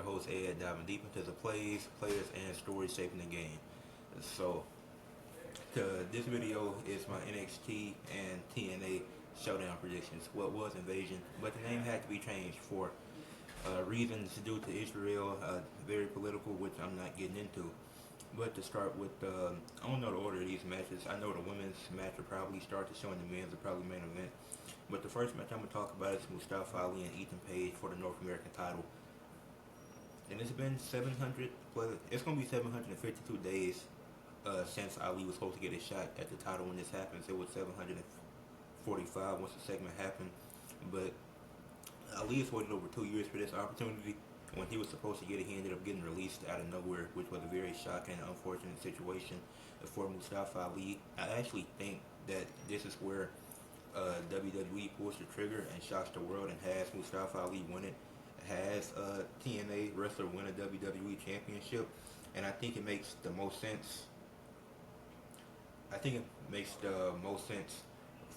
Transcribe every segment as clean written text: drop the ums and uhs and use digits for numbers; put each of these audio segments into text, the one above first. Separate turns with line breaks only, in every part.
host Ed, diving deep into the plays, players, and stories shaping the game. So, this video is my NXT and TNA Showdown predictions. What was Invasion, but the name had to be changed for reasons due to Israel, very political, which I'm not getting into. But to start with, I don't know the order of these matches. I know the women's match will probably start the show, and the men's will probably main event. But the first match I'm going to talk about is Mustafa Ali and Ethan Page for the North American title. And it's been 700, well, it's going to be 752 days since Ali was supposed to get a shot at the title when this happens. It was 745 once the segment happened. But Ali has waited over 2 years for this opportunity. When he was supposed to get it, he ended up getting released out of nowhere, which was a very shocking and unfortunate situation for Mustafa Ali. I actually think that this is where WWE pulls the trigger and shocks the world and has Mustafa Ali win it, has TNA wrestler win a WWE championship, and I think it makes the most sense. I think it makes the most sense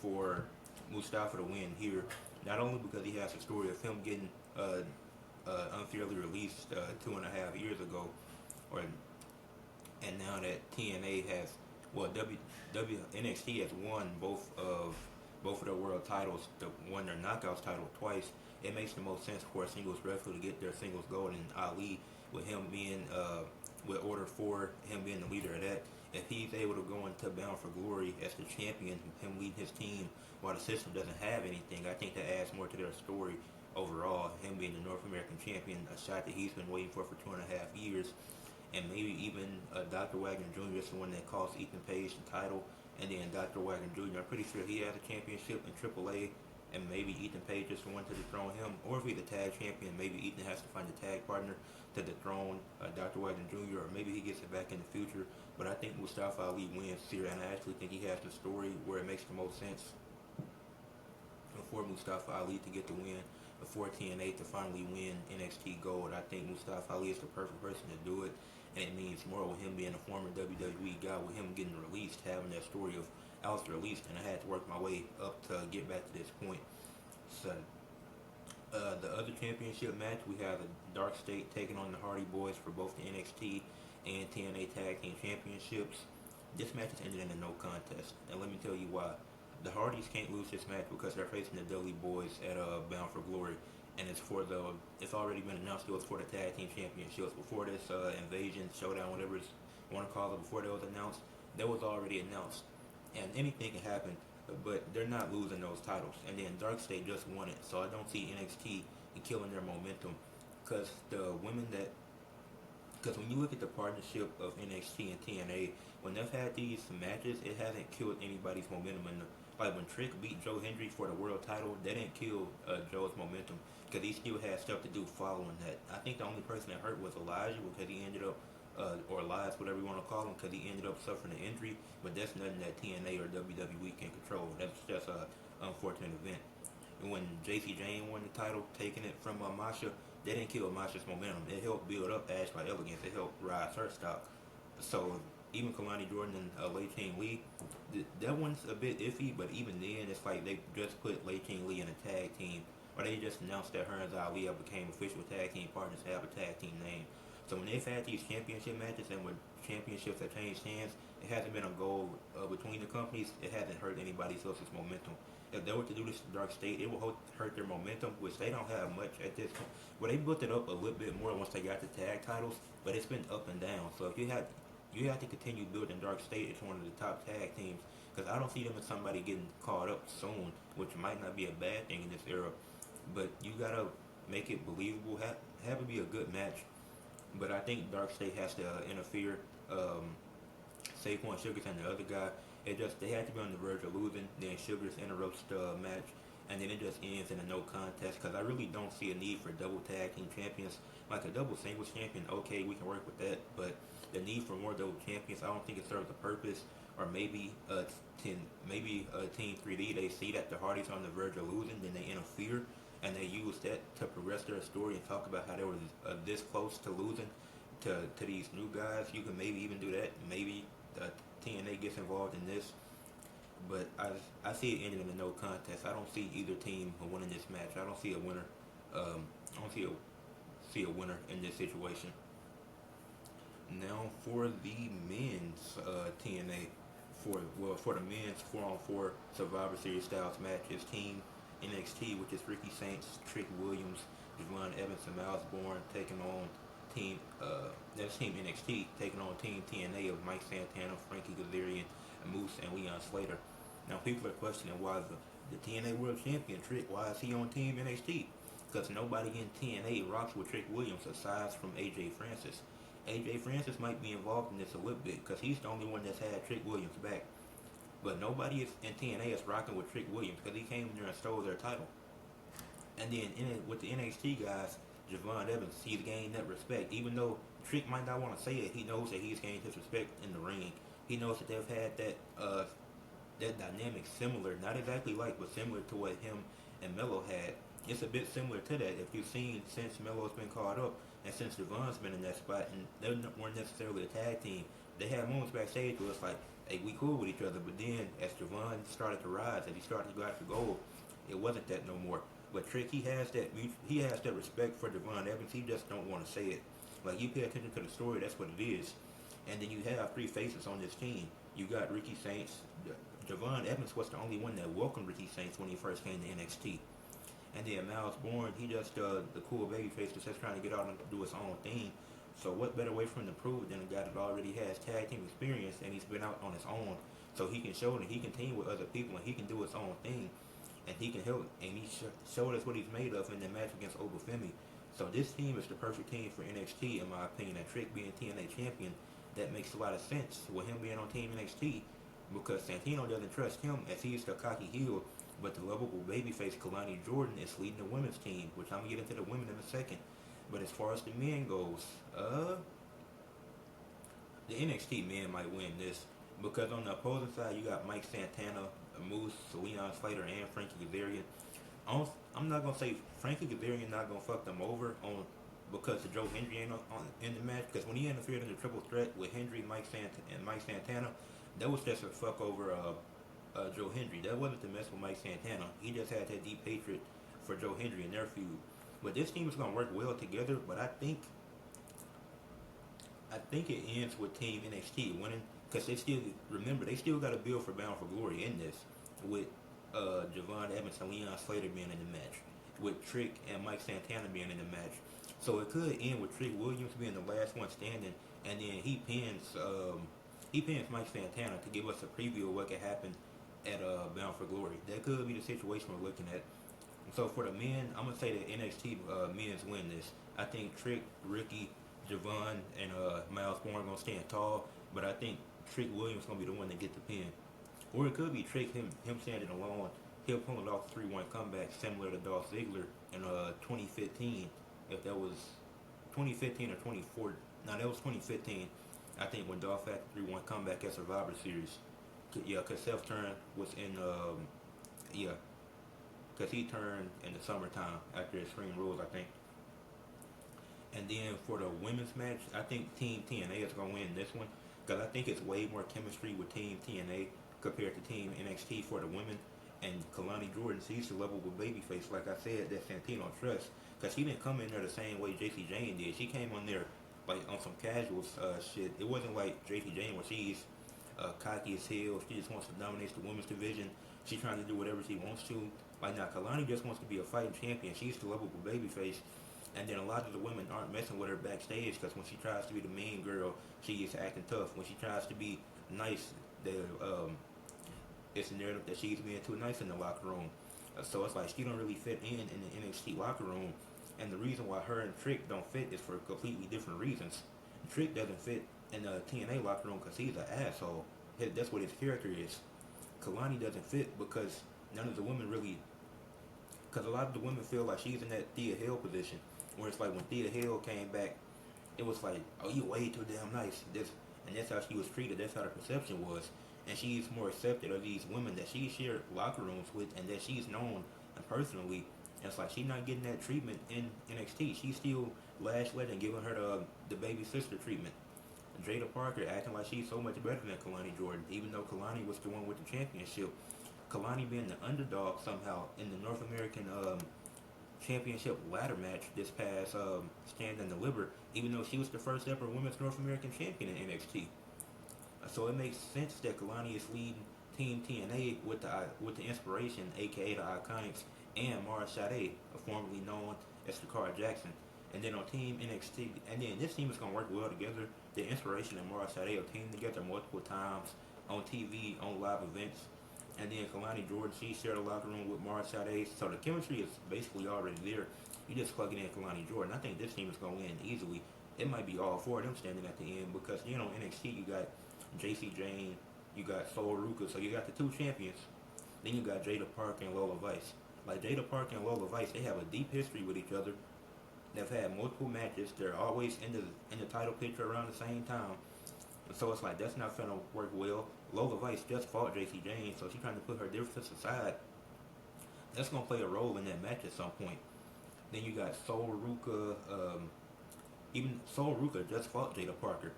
for Mustafa to win here, not only because he has a story of him getting unfairly released 2.5 years ago, and now that TNA has, well, NXT has won both of their world titles, won their knockouts title twice. It makes the most sense for a singles wrestler to get their singles gold, and Ali, with him being with Order 4, him being the leader of that, if he's able to go into Bound for Glory as the champion, him leading his team while the system doesn't have anything, I think that adds more to their story overall. Him being the North American champion, a shot that he's been waiting for 2.5 years, and maybe even Dr. Wagner Jr. is the one that cost Ethan Page the title, and then Dr. Wagner Jr., I'm pretty sure he has a championship in AAA, and maybe Ethan Page is the one to dethrone him, or if he's the tag champion, maybe Ethan has to find a tag partner to dethrone Dr. Wagner Jr., or maybe he gets it back in the future. But I think Mustafa Ali wins here, and I actually think he has the story where it makes the most sense for Mustafa Ali to get the win, for TNA to finally win NXT Gold. I think Mustafa Ali is the perfect person to do it, and it means more with him being a former WWE guy, with him getting released, having that story of I was released and I had to work my way up to get back to this point. So, the other championship match, we have the Dark State taking on the Hardy Boys for both the NXT and TNA Tag Team Championships. This match is ended in a no contest, and let me tell you why. The Hardys can't lose this match because they're facing the Dudley Boys at Bound for Glory, and it's already been announced it was for the Tag Team Championships. Before this Invasion, Showdown, whatever you want to call it, before that was announced, that was already announced. And anything can happen, but they're not losing those titles. And then Dark State just won it, so I don't see NXT killing their momentum. Because when you look at the partnership of NXT and TNA, when they've had these matches, it hasn't killed anybody's momentum. Like when Trick beat Joe Hendry for the world title, that didn't kill Joe's momentum, because he still had stuff to do following that. I think the only person that hurt was Elijah, because he ended up or Elias, whatever you want to call him, because he ended up suffering an injury, but that's nothing that TNA or WWE can control. That's just an unfortunate event. And when JC Jane won the title, taking it from Masha, they didn't kill Masha's momentum. It helped build up Ash by Elegance. It helped rise her stock. So even Kalani Jordan and Lei Ching Lee, that one's a bit iffy, but even then, it's like they just put Lei Ching Lee in a tag team, or they just announced that her and Ali became official tag team partners to have a tag team name. So when they've had these championship matches, and when championships have changed hands, it hasn't been a goal between the companies. It hasn't hurt anybody else's momentum. If they were to do this to Dark State, it will hurt their momentum, which they don't have much at this point. Well, they built it up a little bit more once they got the tag titles, but it's been up and down. So if you have to continue building Dark State as one of the top tag teams, because I don't see them as somebody getting caught up soon, which might not be a bad thing in this era. But you gotta make it believable, have it be a good match. But I think Dark State has to interfere. Saquon Sugars and the other guy, they had to be on the verge of losing. Then Sugars interrupts the match, and then it just ends in a no contest. Because I really don't see a need for double tag team champions. Like a double singles champion, okay, we can work with that. But the need for more double champions, I don't think it serves a purpose. Or maybe Team 3D, they see that the Hardys are on the verge of losing, then they interfere, and they use that to progress their story and talk about how they were this close to losing to these new guys. You can maybe even do that. Maybe TNA gets involved in this. But I see it ending in a no contest. I don't see either team winning this match. I don't see a winner. I don't see a see a winner in this situation. Now for the men's TNA, for the men's 4-on-4 Survivor Series styles matches, Team NXT, which is Ricky Saints, Trick Williams, Javon Evans, and Miles Bourne taking on Team that's Team NXT taking on Team TNA of Mike Santana, Frankie Kazarian, Moose, and Leon Slater. Now people are questioning why the TNA World Champion Trick, why is he on Team NXT? Because nobody in TNA rocks with Trick Williams aside from AJ Francis. AJ Francis might be involved in this a little bit because he's the only one that's had Trick Williams back. But nobody in TNA is rocking with Trick Williams because he came in there and stole their title. And then with the NXT guys, Javon Evans, he's gained that respect. Even though Trick might not want to say it, he knows that he's gained his respect in the ring. He knows that they've had that dynamic similar, not exactly like, but similar to what him and Melo had. It's a bit similar to that. If you've seen since Melo's been called up and since Javon's been in that spot, and they weren't necessarily a tag team, they had moments backstage where it's like, hey, we cool with each other. But then as Javon started to rise, as he started to go after gold, it wasn't that no more. But Trick, he has that respect for Javon Evans. He just don't want to say it. Like, you pay attention to the story, that's what it is. And then you have three faces on this team. You got Ricky Saints. Javon Evans was the only one that welcomed Ricky Saints when he first came to NXT. And then Miles Bourne, he just the cool babyface that's just trying to get out and do his own thing. So what better way for him to prove it than a guy that already has tag team experience and he's been out on his own, so he can show that he can team with other people and he can do his own thing, and he can help, and he showed us what he's made of in the match against Obafemi. So this team is the perfect team for NXT in my opinion. And Trick being TNA champion, that makes a lot of sense with him being on Team NXT because Santino doesn't trust him as he's the cocky heel, but the lovable babyface Kalani Jordan is leading the women's team, which I'm going to get into the women in a second. But as far as the men goes, the NXT men might win this because on the opposing side you got Mike Santana, Moose, Leon Slater, and Frankie Kazarian. I'm not gonna say Frankie Kazarian not gonna fuck them over on because Joe Hendry ain't in the match, because when he interfered in the triple threat with Hendry, Mike Santana, that was just a fuck over Joe Hendry. That wasn't to mess with Mike Santana. He just had that deep hatred for Joe Hendry in their feud. But this team is gonna work well together. But I think it ends with Team NXT winning because they still got to build for Bound for Glory in this with Javon Evans and Leon Slater being in the match, with Trick and Mike Santana being in the match. So it could end with Trick Williams being the last one standing, and then he pins Mike Santana to give us a preview of what could happen at Bound for Glory. That could be the situation we're looking at. So for the men, I'm gonna say that NXT men's win this. I think Trick, Ricky, Javon, and Miles Bourne are gonna stand tall, but I think Trick Williams gonna be the one to get the pin. Or it could be Trick, him standing alone. He'll pull it off 3-1 comeback similar to Dolph Ziggler in 2015. If that was 2015 or 2014. No, that was 2015. I think when Dolph had 3-1 comeback at Survivor Series. Yeah, because Seth's turn was in, because he turned in the summertime after Extreme Rules, I think. And then for the women's match, I think Team TNA is going to win this one because I think it's way more chemistry with Team TNA compared to Team NXT for the women. And Kalani Jordan, she's the lovable babyface, like I said, that Santino trusts, because she didn't come in there the same way JC Jane did. She came on there like on some casual shit. It wasn't like JC Jane where she's cocky as hell. She just wants to dominate the women's division. She's trying to do whatever she wants to. Like now, Kalani just wants to be a fighting champion. She's the lovable babyface. And then a lot of the women aren't messing with her backstage because when she tries to be the mean girl, she is acting tough. When she tries to be nice, it's a narrative that she's being too nice in the locker room. So it's like she don't really fit in the NXT locker room. And the reason why her and Trick don't fit is for completely different reasons. Trick doesn't fit in the TNA locker room because he's an asshole. That's what his character is. Kalani doesn't fit because none of the women really... Because a lot of the women feel like she's in that Thea Hale position. Where it's like when Thea Hale came back, it was like, oh, you way too damn nice. And that's how she was treated. That's how the perception was. And she's more accepted of these women that she shared locker rooms with and that she's known personally. And it's like she's not getting that treatment in NXT. She's still lash-led and giving her the baby sister treatment. Jada Parker acting like she's so much better than Kalani Jordan, even though Kalani was the one with the championship. Kalani being the underdog somehow in the North American championship ladder match this past Stand and Deliver, even though she was the first ever women's North American champion in NXT. So it makes sense that Kalani is leading Team TNA with the Inspiration, aka the Iconics, and Mara Sade, formerly known as Takara Jackson. And then on Team NXT, and then this team is gonna work well together. The Inspiration and Mara Sade will team together multiple times on TV, on live events. And then Kalani Jordan, she shared a locker room with Mara Sade, so the chemistry is basically already there. You just plug it in Kalani Jordan. I think this team is gonna win easily. It might be all four of them standing at the end because NXT you got JC Jane, you got Sol Ruka, so you got the two champions. Then you got Jada Parker and Lola Vice. Like Jada Parker and Lola Vice, they have a deep history with each other. They've had multiple matches. They're always in the title picture around the same time. So it's like that's not gonna work well. Lola Vice just fought JC Jane, so she's trying to put her differences aside. That's gonna play a role in that match at some point. Then you got Sol Ruka. Even Sol Ruka just fought Jada Parker,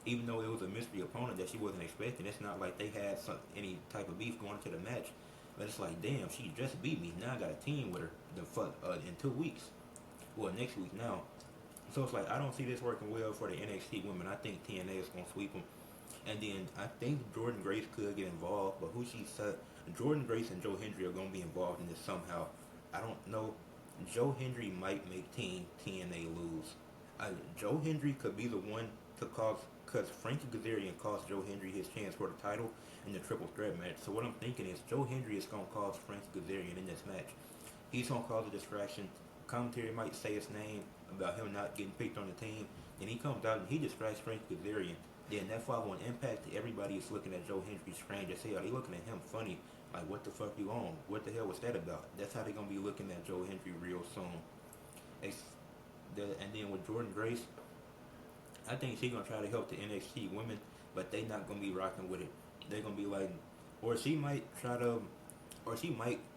even though it was a mystery opponent that she wasn't expecting. It's not like they had any type of beef going into the match. But it's like, damn, she just beat me. Now I got a team with her in 2 weeks. Well, next week now. So it's like, I don't see this working well for the NXT women. I think TNA is going to sweep them. And then I think Jordan Grace could get involved. But who she said, Jordan Grace and Joe Hendry are going to be involved in this somehow. I don't know. Joe Hendry might make Team TNA lose. Joe Hendry could be the one to cause, because Frankie Kazarian cost Joe Hendry his chance for the title in the triple threat match. So what I'm thinking is Joe Hendry is going to cause Frankie Kazarian in this match. He's going to cause a distraction. Commentary might say his name about him not getting picked on the team. Then he comes out and he distracts Frankie Kazarian. Then that following impact, everybody is looking at Joe Hendry strange as hell. They looking at him funny. Like, what the fuck you on? What the hell was that about? That's how they going to be looking at Joe Hendry real soon. And then with Jordan Grace, I think she's going to try to help the NXT women, but they not going to be rocking with it. They're going to be like, or she might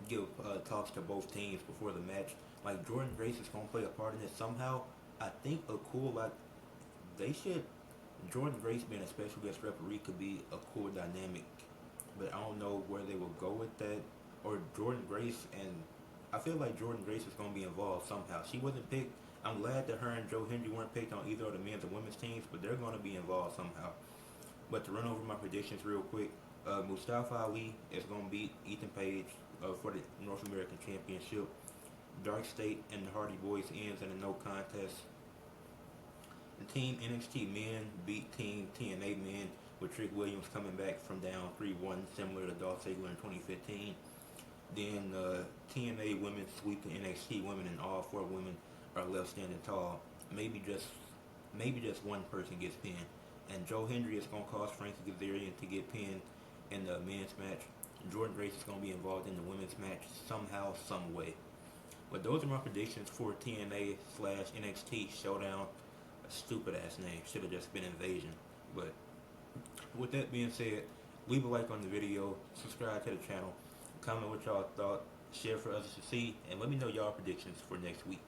give talks to both teams before the match. Like, Jordan Grace is going to play a part in it somehow. I think Jordan Grace being a special guest referee could be a cool dynamic, but I don't know where they will go with that. Or Jordan Grace, and I feel like Jordan Grace is going to be involved somehow. She wasn't picked. I'm glad that her and Joe Hendry weren't picked on either of the men's or women's teams, but they're going to be involved somehow. But to run over my predictions real quick, Mustafa Ali is going to beat Ethan Page for the North American Championship. Dark State and the Hardy Boys ends in a no contest. The Team NXT men beat Team TNA men with Trick Williams coming back from down 3-1, similar to Dolph Ziggler in 2015. Then TNA women sweep the NXT women, and all four women are left standing tall. Maybe just one person gets pinned. And Joe Hendry is going to cause Frankie Kazarian to get pinned in the men's match. Jordan Grace is going to be involved in the women's match somehow, some way. But those are my predictions for TNA/NXT Showdown. A stupid ass name. Should have just been Invasion. But with that being said, leave a like on the video, subscribe to the channel, comment what y'all thought, share for others to see, and let me know y'all predictions for next week.